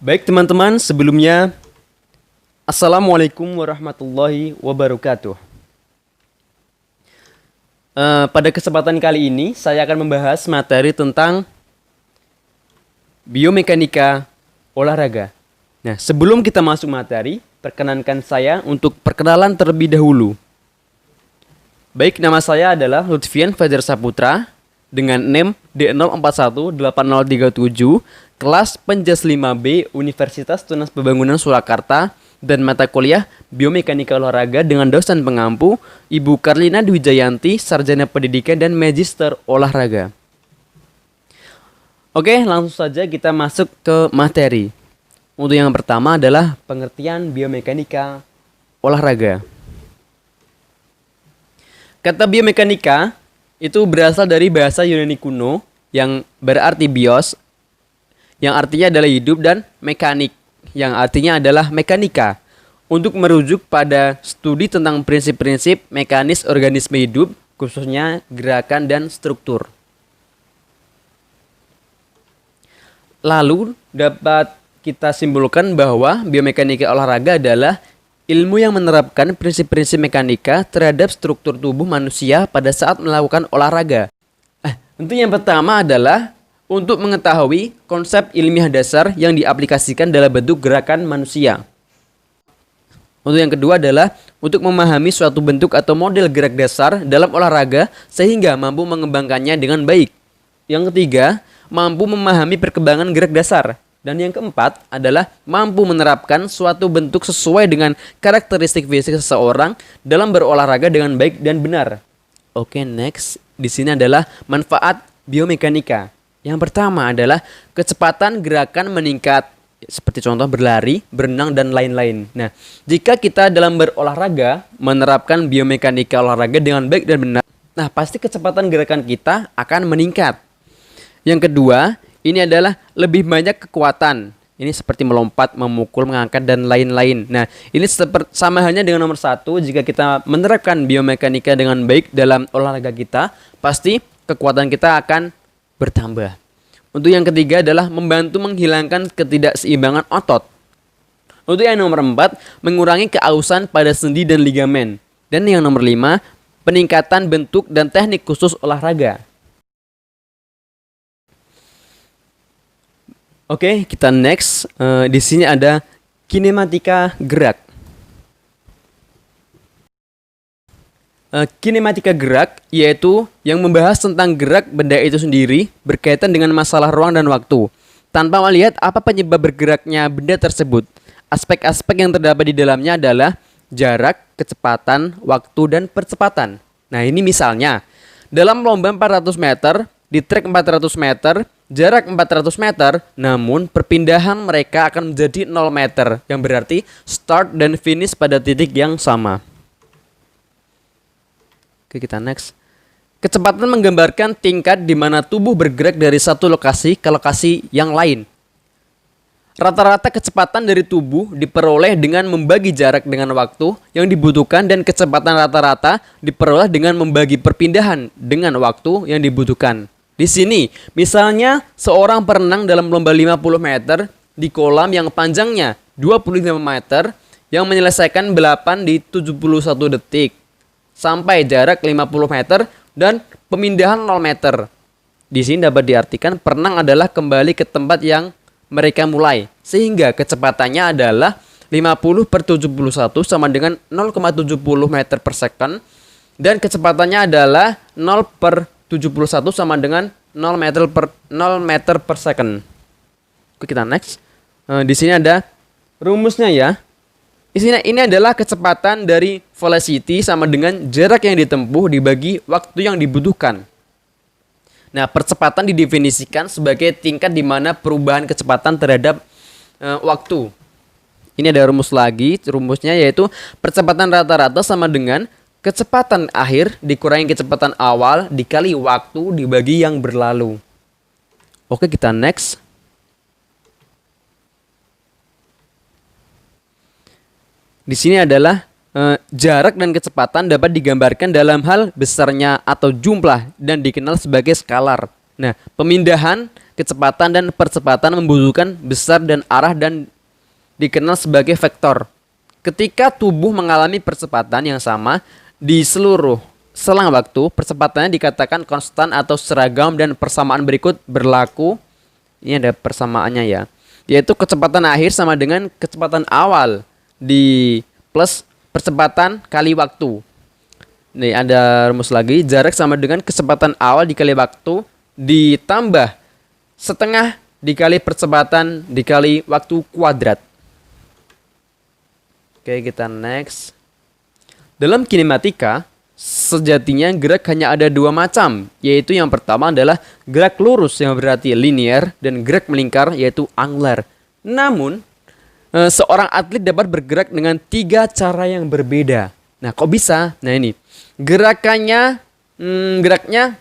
Baik teman-teman, sebelumnya Assalamualaikum warahmatullahi wabarakatuh. Pada kesempatan kali ini saya akan membahas materi tentang biomekanika olahraga. Nah, sebelum kita masuk materi, perkenankan saya untuk perkenalan terlebih dahulu. Baik, nama saya adalah Lutfian Fajar Saputra dengan NIM D04180337, kelas Penjas 5B Universitas Tunas Pembangunan Surakarta, dan mata kuliah Biomekanika Olahraga dengan dosen pengampu Ibu Karlina Dwijayanti, Sarjana Pendidikan dan Magister Olahraga. Oke, langsung saja kita masuk ke materi. Untuk yang pertama adalah pengertian biomekanika olahraga. Kata biomekanika itu berasal dari bahasa Yunani kuno yang berarti bios, yang artinya adalah hidup, dan mekanik, yang artinya adalah mekanika, untuk merujuk pada studi tentang prinsip-prinsip mekanis organisme hidup, khususnya gerakan dan struktur. Lalu dapat kita simpulkan bahwa biomekanika olahraga adalah ilmu yang menerapkan prinsip-prinsip mekanika terhadap struktur tubuh manusia pada saat melakukan olahraga. Tentu yang pertama adalah untuk mengetahui konsep ilmiah dasar yang diaplikasikan dalam bentuk gerakan manusia. Untuk yang kedua adalah untuk memahami suatu bentuk atau model gerak dasar dalam olahraga sehingga mampu mengembangkannya dengan baik. Yang ketiga, mampu memahami perkembangan gerak dasar. Dan yang keempat adalah mampu menerapkan suatu bentuk sesuai dengan karakteristik fisik seseorang dalam berolahraga dengan baik dan benar. Oke, next. Di sini adalah manfaat biomekanika. Yang pertama adalah kecepatan gerakan meningkat, seperti contoh berlari, berenang, dan lain-lain. Nah, jika kita dalam berolahraga menerapkan biomekanika olahraga dengan baik dan benar, nah pasti kecepatan gerakan kita akan meningkat. Yang kedua, ini adalah lebih banyak kekuatan. Ini seperti melompat, memukul, mengangkat, dan lain-lain. Nah, ini sama halnya dengan nomor satu. Jika kita menerapkan biomekanika dengan baik dalam olahraga kita, pasti kekuatan kita akan bertambah. Untuk yang ketiga adalah membantu menghilangkan ketidakseimbangan otot. Untuk yang nomor 4, mengurangi keausan pada sendi dan ligamen. Dan yang nomor 5, peningkatan bentuk dan teknik khusus olahraga. Oke, kita next. Di sini ada kinematika gerak. Kinematika gerak yaitu yang membahas tentang gerak benda itu sendiri berkaitan dengan masalah ruang dan waktu, tanpa melihat apa penyebab bergeraknya benda tersebut. Aspek-aspek yang terdapat di dalamnya adalah jarak, kecepatan, waktu, dan percepatan. Nah, ini misalnya dalam lomba 400 meter, di trek 400 meter, jarak 400 meter, namun perpindahan mereka akan menjadi 0 meter, yang berarti start dan finish pada titik yang sama. Oke, kita next. Kecepatan menggambarkan tingkat di mana tubuh bergerak dari satu lokasi ke lokasi yang lain. Rata-rata kecepatan dari tubuh diperoleh dengan membagi jarak dengan waktu yang dibutuhkan, dan kecepatan rata-rata diperoleh dengan membagi perpindahan dengan waktu yang dibutuhkan. Di sini, misalnya seorang perenang dalam lomba 50 meter di kolam yang panjangnya 25 meter yang menyelesaikan balapan di 71 detik sampai jarak 50 meter dan pemindahan 0 meter. Di sini dapat diartikan perenang adalah kembali ke tempat yang mereka mulai, sehingga kecepatannya adalah 50/71 sama dengan 0,70 meter per second, dan kecepatannya adalah 0/71 sama dengan 0 meter per second. Oke, kita next. Di sini ada rumusnya ya. Ini adalah kecepatan dari velocity sama dengan jarak yang ditempuh dibagi waktu yang dibutuhkan. Nah, percepatan didefinisikan sebagai tingkat di mana perubahan kecepatan terhadap waktu. Ini ada rumus lagi. Rumusnya yaitu percepatan rata-rata sama dengan kecepatan akhir dikurangi kecepatan awal dikali waktu dibagi yang berlalu. Oke, kita next. Di sini adalah jarak dan kecepatan dapat digambarkan dalam hal besarnya atau jumlah dan dikenal sebagai skalar. Nah, pemindahan, kecepatan dan percepatan membutuhkan besar dan arah dan dikenal sebagai vektor. Ketika tubuh mengalami percepatan yang sama di seluruh selang waktu, percepatannya dikatakan konstan atau seragam dan persamaan berikut berlaku. Ini ada persamaannya ya, yaitu kecepatan akhir sama dengan kecepatan awal di plus percepatan kali waktu. Nih ada rumus lagi, jarak sama dengan kecepatan awal dikali waktu ditambah setengah dikali percepatan dikali waktu kuadrat. Oke, kita next. Dalam kinematika, sejatinya gerak hanya ada dua macam, yaitu yang pertama adalah gerak lurus yang berarti linear dan gerak melingkar yaitu angular. Namun, seorang atlet dapat bergerak dengan tiga cara yang berbeda. Nah, kok bisa? Nah, ini gerakannya, geraknya,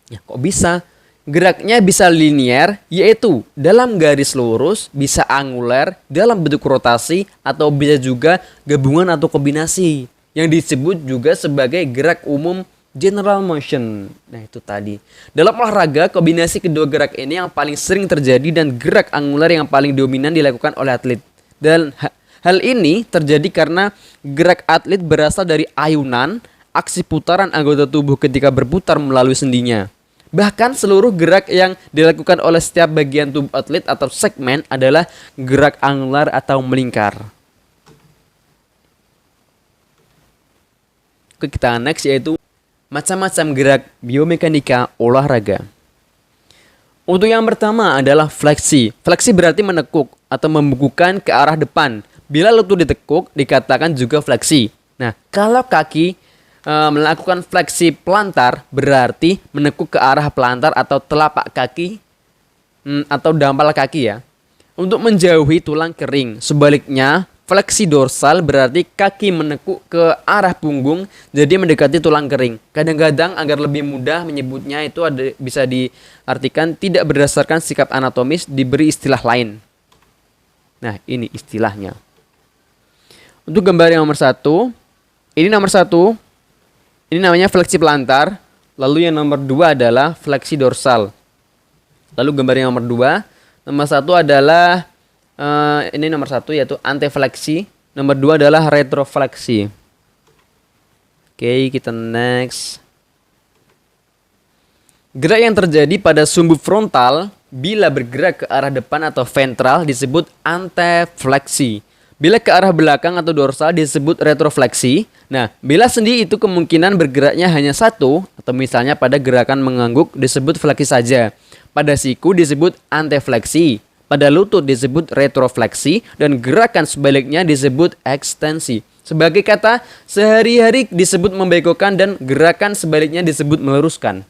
ya kok bisa? Geraknya bisa linear, yaitu dalam garis lurus, bisa angular, dalam bentuk rotasi, atau bisa juga gabungan atau kombinasi, yang disebut juga sebagai gerak umum general motion. Nah, itu tadi. Dalam olahraga, kombinasi kedua gerak ini yang paling sering terjadi dan gerak angular yang paling dominan dilakukan oleh atlet. Dan hal ini terjadi karena gerak atlet berasal dari ayunan, aksi putaran anggota tubuh ketika berputar melalui sendinya. Bahkan seluruh gerak yang dilakukan oleh setiap bagian tubuh atlet atau segmen adalah gerak angular atau melingkar. Oke, kita next yaitu macam-macam gerak biomekanika olahraga. Untuk yang pertama adalah fleksi. Fleksi berarti menekuk atau membekukan ke arah depan. Bila lutut ditekuk dikatakan juga fleksi. Nah, kalau kaki melakukan fleksi plantar berarti menekuk ke arah pelantar atau telapak kaki atau dampal kaki ya, untuk menjauhi tulang kering. Sebaliknya, fleksi dorsal berarti kaki menekuk ke arah punggung jadi mendekati tulang kering. Kadang-kadang agar lebih mudah menyebutnya itu bisa diartikan tidak berdasarkan sikap anatomis diberi istilah lain. Nah, ini istilahnya. Untuk gambar yang nomor satu, ini nomor satu. Ini namanya fleksi pelantar. Lalu yang nomor 2 adalah fleksi dorsal. Lalu gambar yang nomor 2. Nomor 1 adalah ini nomor 1 yaitu antefleksi. Nomor 2 adalah retrofleksi. Oke, kita next. Gerak yang terjadi pada sumbu frontal bila bergerak ke arah depan atau ventral disebut antefleksi. Bila ke arah belakang atau dorsal disebut retrofleksi. Nah, bila sendi itu kemungkinan bergeraknya hanya satu, atau misalnya pada gerakan mengangguk disebut fleksi saja. Pada siku disebut antefleksi. Pada lutut disebut retrofleksi. Dan gerakan sebaliknya disebut ekstensi. Sebagai kata sehari-hari disebut membengkokkan dan gerakan sebaliknya disebut meluruskan.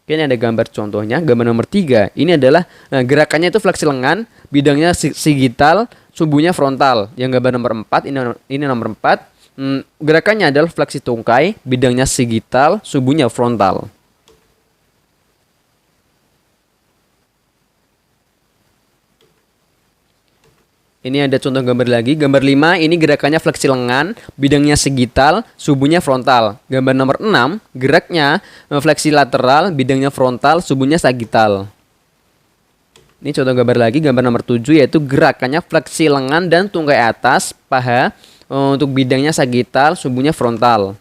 Oke, ini ada gambar contohnya. Gambar nomor 3. Ini adalah gerakannya itu fleksi lengan, bidangnya sigital, sumbunya frontal. Yang gambar nomor 4, ini nomor 4. Gerakannya adalah fleksi tungkai, bidangnya sigital, sumbunya frontal. Ini ada contoh gambar lagi. Gambar 5, ini gerakannya fleksi lengan, bidangnya sigital, subuhnya frontal. Gambar nomor 6, geraknya fleksi lateral, bidangnya frontal, subuhnya sagital. Ini contoh gambar lagi. Gambar nomor 7 yaitu gerakannya fleksi lengan dan tungkai atas, paha, untuk bidangnya sagital, subuhnya frontal.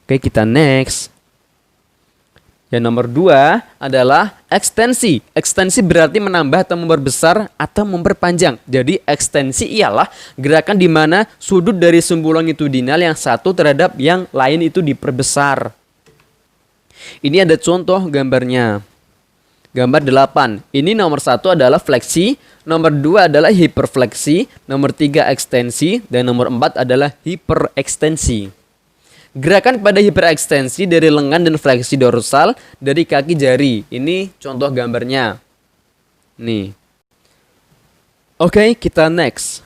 Oke, kita next. Yang nomor 2 adalah ekstensi. Ekstensi berarti menambah atau memperbesar atau memperpanjang. Jadi ekstensi ialah gerakan di mana sudut dari sumbu longitudinal yang satu terhadap yang lain itu diperbesar. Ini ada contoh gambarnya. Gambar 8. Ini nomor 1 adalah fleksi, nomor 2 adalah hiperfleksi, nomor 3 ekstensi, dan nomor 4 adalah hiperekstensi. Gerakan pada hiperekstensi dari lengan dan fleksi dorsal dari kaki jari. Ini contoh gambarnya. Nih. Oke, kita next.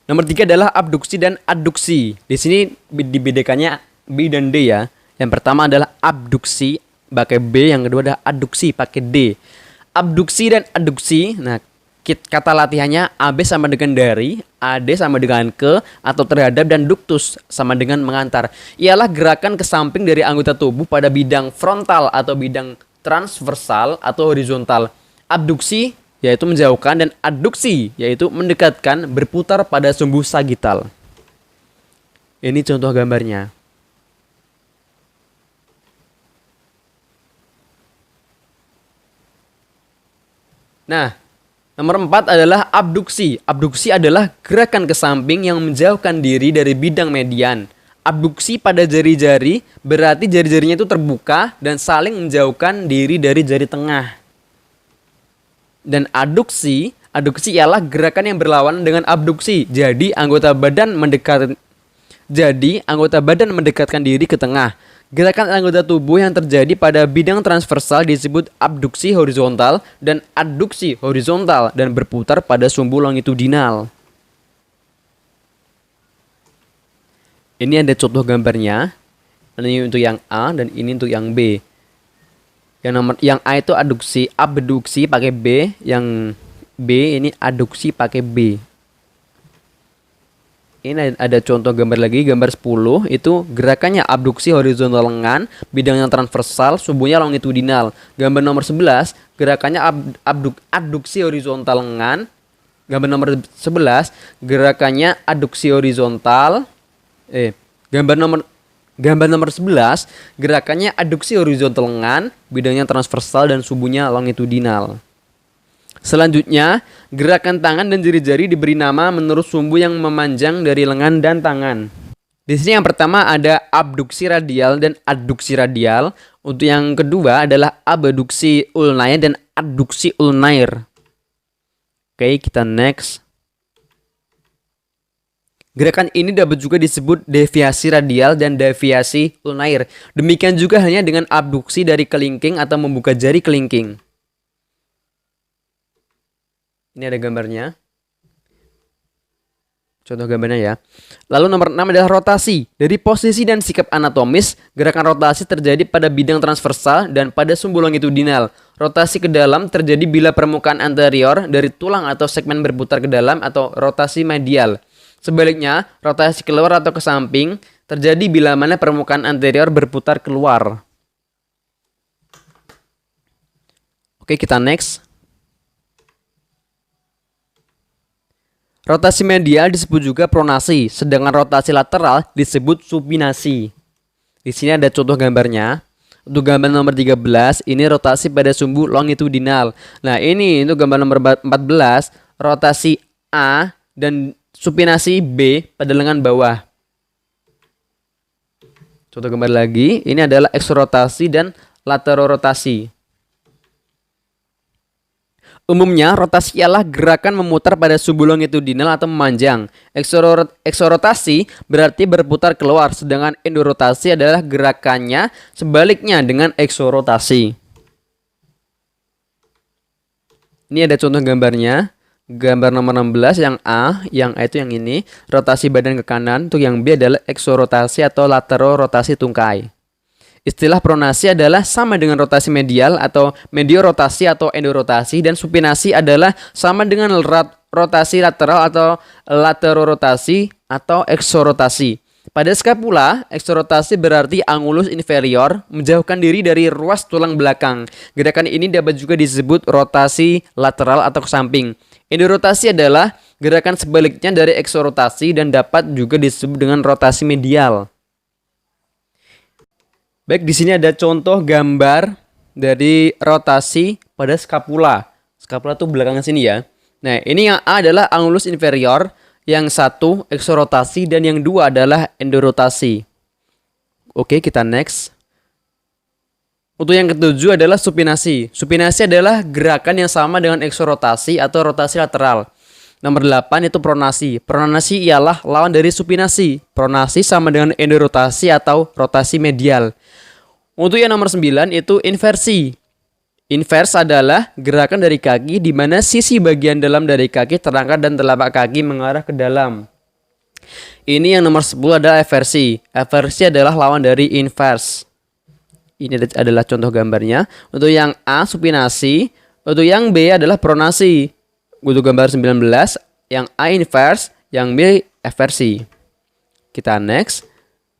Nomor 3 adalah abduksi dan adduksi. Di sini dibedakannya B dan D ya. Yang pertama adalah abduksi pakai B, yang kedua adalah adduksi pakai D. Abduksi dan adduksi. Nah, Kata latihannya AB sama dengan dari, AD sama dengan ke atau terhadap, dan ductus sama dengan mengantar. Ialah gerakan ke samping dari anggota tubuh pada bidang frontal atau bidang transversal atau horizontal. Abduksi yaitu menjauhkan, dan adduksi yaitu mendekatkan, berputar pada sumbu sagital. Ini contoh gambarnya. Nah, nomor 4 adalah abduksi. Abduksi adalah gerakan ke samping yang menjauhkan diri dari bidang median. Abduksi pada jari-jari berarti jari-jarinya itu terbuka dan saling menjauhkan diri dari jari tengah. Dan adduksi ialah gerakan yang berlawanan dengan abduksi. Jadi anggota badan mendekatkan diri ke tengah. Gerakan anggota tubuh yang terjadi pada bidang transversal disebut abduksi horizontal dan adduksi horizontal dan berputar pada sumbu longitudinal. Ini ada contoh gambarnya. Ini untuk yang A dan ini untuk yang B. Yang A itu abduksi pakai B, yang B ini adduksi pakai B. Ini ada contoh gambar lagi, gambar 10, itu gerakannya abduksi horizontal lengan, bidangnya transversal, sumbunya longitudinal. Gambar nomor 11, gerakannya adduksi horizontal lengan. Gambar nomor 11, gerakannya adduksi horizontal. Gambar nomor 11, gerakannya adduksi horizontal lengan, bidangnya transversal dan sumbunya longitudinal. Selanjutnya, gerakan tangan dan jari-jari diberi nama menurut sumbu yang memanjang dari lengan dan tangan. Di sini yang pertama ada abduksi radial dan adduksi radial. Untuk yang kedua adalah abduksi ulnair dan adduksi ulnair. Oke, kita next. Gerakan ini dapat juga disebut deviasi radial dan deviasi ulnair. Demikian juga hanya dengan abduksi dari kelingking atau membuka jari kelingking. Ini ada gambarnya. Contoh gambarnya ya. Lalu nomor 6 adalah rotasi. Dari posisi dan sikap anatomis, gerakan rotasi terjadi pada bidang transversal dan pada sumbu longitudinal. Rotasi ke dalam terjadi bila permukaan anterior dari tulang atau segmen berputar ke dalam atau rotasi medial. Sebaliknya, rotasi keluar atau ke samping terjadi bila mana permukaan anterior berputar keluar. Oke, kita next. Rotasi medial disebut juga pronasi, sedangkan rotasi lateral disebut supinasi. Di sini ada contoh gambarnya. Untuk gambar nomor 13, ini rotasi pada sumbu longitudinal. Nah, ini untuk gambar nomor 14, rotasi A dan supinasi B pada lengan bawah. Contoh gambar lagi, ini adalah eksorotasi dan laterorotasi. Umumnya, rotasi ialah gerakan memutar pada sumbu longitudinal atau memanjang. Eksorotasi berarti berputar keluar, sedangkan endorotasi adalah gerakannya sebaliknya dengan eksorotasi. Ini ada contoh gambarnya. Gambar nomor 16 yang A itu yang ini, rotasi badan ke kanan. Untuk yang B adalah eksorotasi atau laterorotasi tungkai. Istilah pronasi adalah sama dengan rotasi medial atau mediorotasi atau endorotasi, dan supinasi adalah sama dengan rotasi lateral atau laterorotasi atau eksorotasi. Pada skapula, eksorotasi berarti angulus inferior, menjauhkan diri dari ruas tulang belakang. Gerakan ini dapat juga disebut rotasi lateral atau ke samping. Endorotasi adalah gerakan sebaliknya dari eksorotasi dan dapat juga disebut dengan rotasi medial. Baik, di sini ada contoh gambar dari rotasi pada skapula. Skapula tuh belakang sini ya. Nah, ini yang A adalah angulus inferior, yang satu eksorotasi, dan yang dua adalah endorotasi. Oke, kita next. Untuk yang ketujuh adalah supinasi. Supinasi adalah gerakan yang sama dengan eksorotasi atau rotasi lateral. Nomor 8 itu pronasi. Pronasi ialah lawan dari supinasi. Pronasi sama dengan endorotasi atau rotasi medial. Untuk yang nomor 9 itu inversi. Invers adalah gerakan dari kaki di mana sisi bagian dalam dari kaki terangkat dan telapak kaki mengarah ke dalam. Ini yang nomor 10 adalah eversi. Eversi adalah lawan dari invers. Ini adalah contoh gambarnya. Untuk yang A supinasi, untuk yang B adalah pronasi. untuk gambar 19, yang A inverse, yang B eversi. Kita next.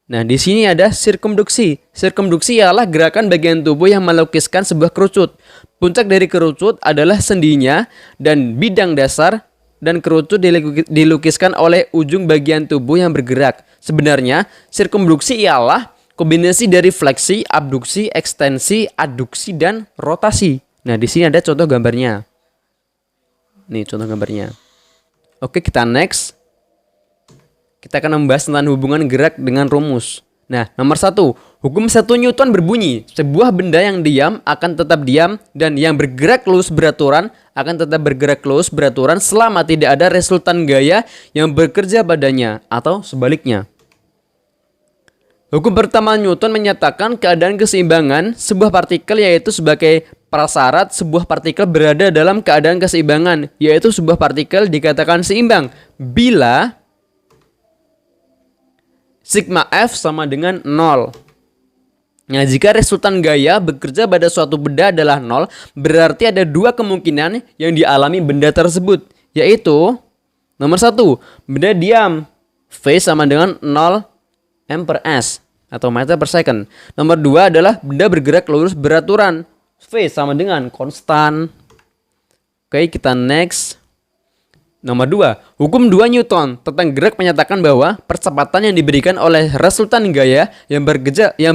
Nah, di sini ada sirkumduksi. Sirkumduksi ialah gerakan bagian tubuh yang melukiskan sebuah kerucut. Puncak dari kerucut adalah sendinya dan bidang dasar, dan kerucut dilukiskan oleh ujung bagian tubuh yang bergerak. Sebenarnya, sirkumduksi ialah kombinasi dari fleksi, abduksi, ekstensi, aduksi, dan rotasi. Nah, di sini ada contoh gambarnya. Nih, contoh gambarnya. Oke, kita next. Kita akan membahas tentang hubungan gerak dengan rumus. Nah, nomor 1. Hukum 1 Newton berbunyi, sebuah benda yang diam akan tetap diam, dan yang bergerak lurus beraturan akan tetap bergerak lurus beraturan selama tidak ada resultan gaya yang bekerja padanya, atau sebaliknya. Hukum pertama Newton menyatakan keadaan keseimbangan sebuah partikel, yaitu sebagai prasyarat sebuah partikel berada dalam keadaan keseimbangan, yaitu sebuah partikel dikatakan seimbang bila sigma F sama dengan 0. Nah, jika resultan gaya bekerja pada suatu benda adalah 0, berarti ada dua kemungkinan yang dialami benda tersebut, yaitu nomor 1, benda diam, V sama dengan 0 m per s atau meter per second. Nomor 2 adalah benda bergerak lurus beraturan, V sama dengan konstan. Oke, kita next. Nomor 2, hukum 2 Newton tentang gerak menyatakan bahwa percepatan yang diberikan oleh resultan gaya yang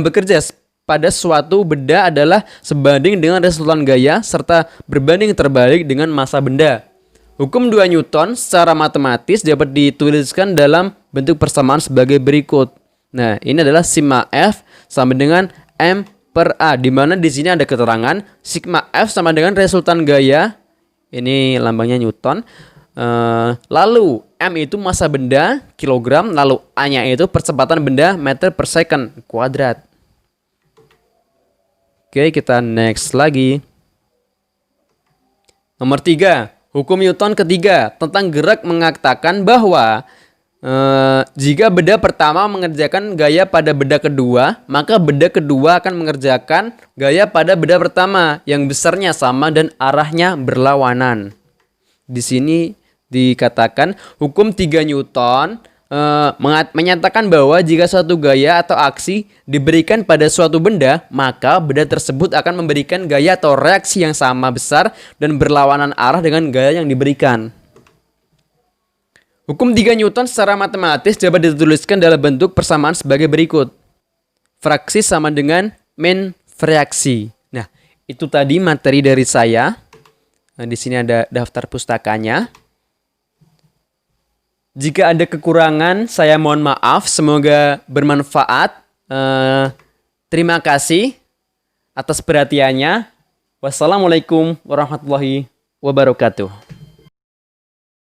bekerja pada suatu benda adalah sebanding dengan resultan gaya serta berbanding terbalik dengan massa benda. Hukum 2 Newton secara matematis dapat dituliskan dalam bentuk persamaan sebagai berikut. Nah, ini adalah sigma F sama dengan M per A, di mana di sini ada keterangan sigma F sama dengan resultan gaya. Ini lambangnya Newton. Lalu M itu massa benda kilogram, lalu A-nya itu percepatan benda meter per second kuadrat. Oke, kita next lagi. Nomor 3, hukum Newton ketiga tentang gerak mengatakan bahwa jika benda pertama mengerjakan gaya pada benda kedua, maka benda kedua akan mengerjakan gaya pada benda pertama yang besarnya sama dan arahnya berlawanan. Di sini dikatakan hukum 3 Newton menyatakan bahwa jika suatu gaya atau aksi diberikan pada suatu benda, maka benda tersebut akan memberikan gaya atau reaksi yang sama besar dan berlawanan arah dengan gaya yang diberikan. Hukum 3 Newton secara matematis dapat dituliskan dalam bentuk persamaan sebagai berikut. Fraksi sama dengan min fraksi. Nah, itu tadi materi dari saya. Nah, di sini ada daftar pustakanya. Jika ada kekurangan, saya mohon maaf. Semoga bermanfaat. Terima kasih atas perhatiannya. Wassalamualaikum warahmatullahi wabarakatuh.